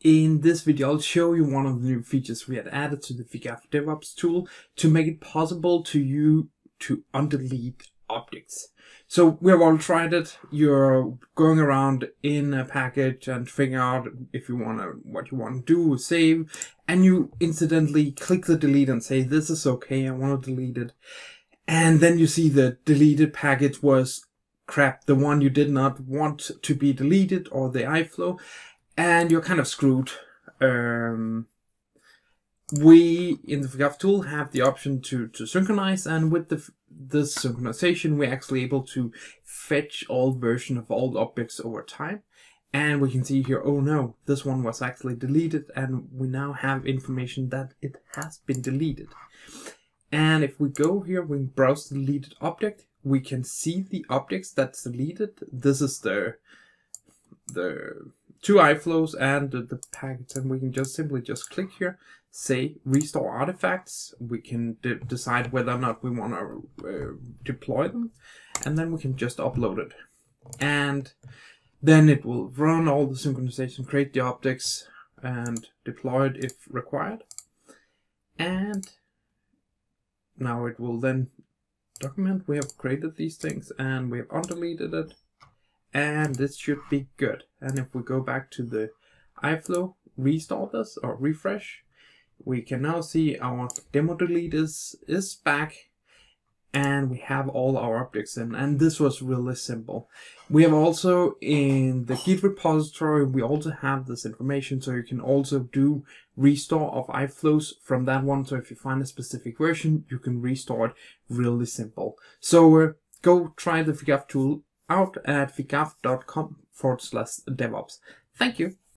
In this video, I'll show you one of the new features we had added to the FIGAF DevOps tool to make it possible to you to undelete objects. So we have all tried it. You're going around in a package and figure out if you what you want to do, save, and you incidentally click the delete and say, this is okay, I want to delete it. And then you see the deleted package was crap, the one you did not want to be deleted, or the iflow, and you're kind of screwed. We in the FIGAF tool have the option to synchronize, and with this synchronization we're actually able to fetch all versions of all the objects over time, and we can see here, oh no, this one was actually deleted, and we now have information that it has been deleted. And if we go here, we browse the deleted object, we can see the objects that's deleted. This is the two iflows and the package, and we can just simply click here, say restore artifacts. We can decide whether or not we want to deploy them, and then we can just upload it, and then it will run all the synchronization, create the objects, and deploy it if required. And now it will then document we have created these things and we have undeleted it, and this should be good. And if we go back to the iflow, restart this or refresh, we can now see our demo delete is back, and we have all our objects in, and this was really simple. We have also in the Git repository, we also have this information, so you can also do restore of iflows from that one. So if you find a specific version, you can restore it really simple. So go try the FIGAF tool out at figaf.com/DevOps. Thank you.